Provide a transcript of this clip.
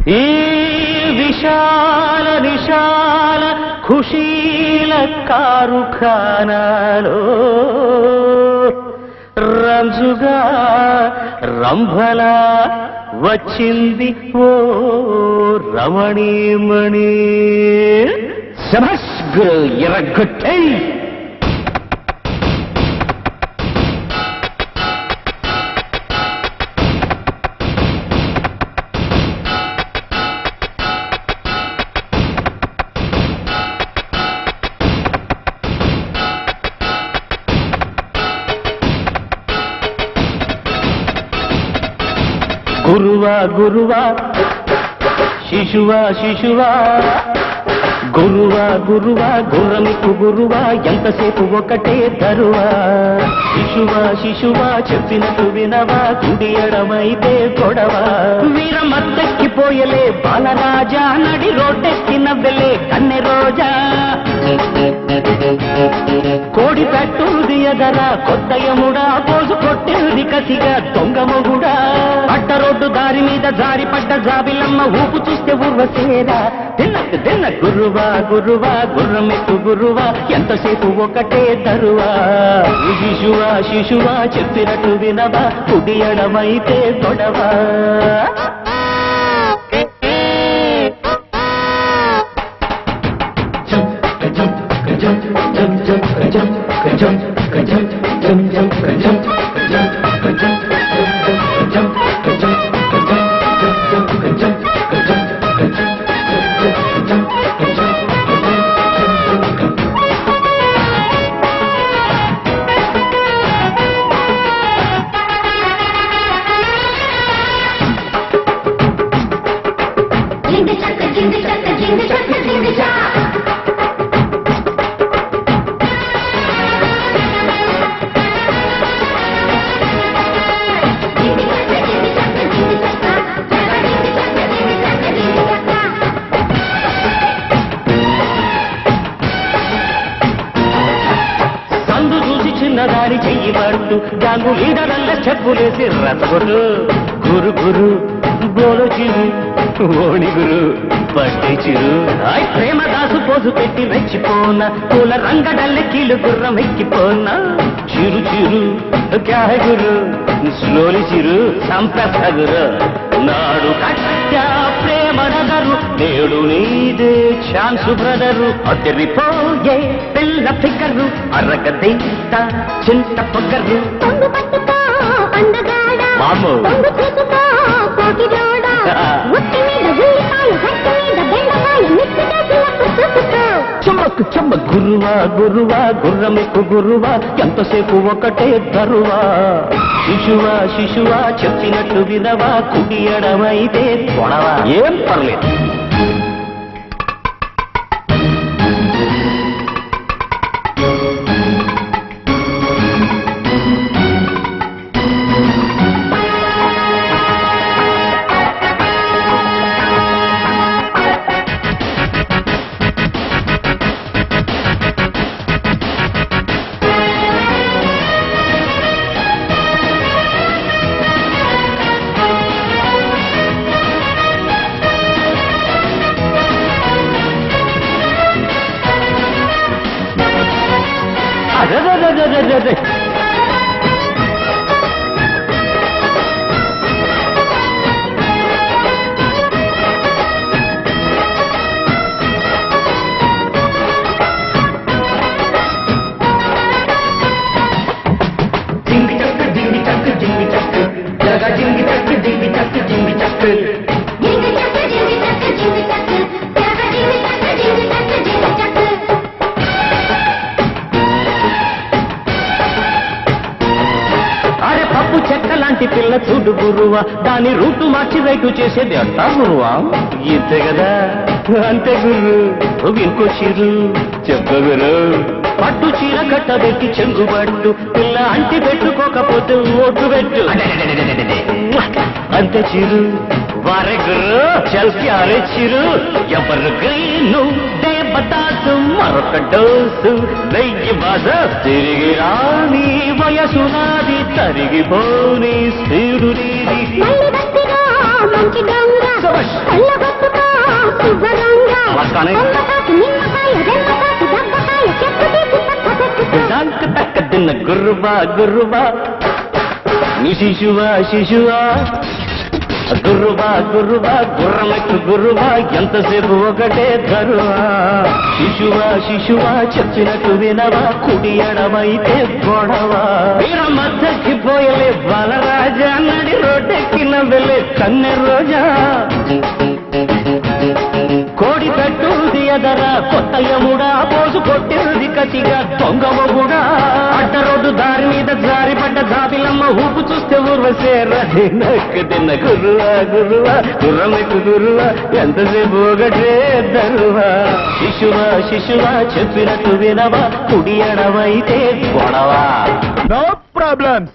ఈ విశాల విశాల ఖుషీల కారుఖానాలో రంజుగా రంభలా వచ్చింది ఓ రమణీమణి. శభాష్ గురు, ఎర్రగొట్టై. గురువా గురువా శిశువా శిశువా, గురువా గురువా గుర్రమికు గురువా, ఎంతసేపు ఒకటే తరువా. శిశువా శిశువా చెప్పినట్టు వినవా, కుడి ఎడమైతే కొడవా. వీరమత్తెక్కిపోయలే బాలరాజా, నడి రోడ్డెక్కి నవ్వెలే కన్నె రోజా. కోడి పెట్టు దియగరా కొత్త యముడా, పోజు కొట్టేది కసిగా దొంగ మొగుడా. అడ్డ రోడ్డు దారి మీద జారి పడ్డ జాబిలమ్మ, ఊపు చూస్తే ఉర్వసేరా. తిన్నకు తిన్న గురువా గురువా గుర్రమెక్కు గురువా, ఎంతసేపు ఒకటే తరువా. శిశువా శిశువా చెప్పినట్టు వినవా, కుడి ఎడమైతే గొడవా. చిన్నదారి చెయ్యి పడుతూ గాంగు లీడరల్ల చెప్పులేసి రసగొట్టు. గురు గురు గోలు చిరు ఓణి గురు పట్టి చిరు. ప్రేమ దాసు పోజు పెట్టి రెచ్చిపోన, పూల రంగడల్లె కీలు గుర్రం ఎక్కిపోన. చిరు చిరు క్యాహ గురు స్లోలి చిరు సంప్రస గురు. నాడు కట్ట ప్రేమ నగరు, నేడు నీదే ఛాన్సు బ్రదరు. అదిరిపోయే పిల్ల ఫిగరు, అరగదీత చింత పొగరు. చెమ్మకు చెమ్మ గురువా గురువా గుర్రమెక్కు గురువా, ఎంతసేపు ఒకటే తరువా. శిశువా శిశువా చెప్పినట్టు వినవా, కుడి ఎడమైతే కొడవా. ఏం పర్లేదు. చెక్కలాంటి పిల్ల చూడు గురువా, దాని రూటు మార్చి రైటు చేసేది అట్టా గురువా. ఇంతే కదా, అంతే గురు. ఇంకో చిరు చెప్పగురు. పట్టు చీర కట్టబెట్టి చెంగుబట్టు, పిల్ల అంటి పెట్టుకోకపోతే ఓటు పెట్టు. అంతే చిరు. వారే గురు చల్కి అరే చిరు. ఎవరు గ్రీను బతాసు మరొక డోసు, వెయ్యి బాధ తిరిగి రాని వయసు నాది, తరిగిపోని స్థిరుడిది. కానీ తక్క తిన్న గుర్రువా గుర్రువా నీ శిశువా శిశువా గుర్రువా గుర్రువా గుర్రమెక్కు గుర్రువా ఎంతసేపు ఒకటే ధరువా శిశువా శిశువా చెప్పినట్టు వినవా కుడి ఎడమైతే గొడవా వీర మధ్యకి పోయలే బాలరాజా నడి రోడ్డెక్కిన వెళ్ళే కన్నె రోజా కోడి పెట్టూది ఎదరా కొత్త యముడా పోసు కొట్టేది కసిగా దొంగమగుడా అడ్డ రోడ్డు దారి మీద జారిపడ్డ జాబిలమ్మ ఊపు చూస్తే ఊర్వసేరా తిన్న గురువా గురువా గుర్రమెక్కు గురువా ఎంతసేపు ఒకటే దరువా శిశువా శిశువా చెప్పినట్టు వినవా కుడి ఎడవైతే గొడవా నో ప్రాబ్లమ్స్.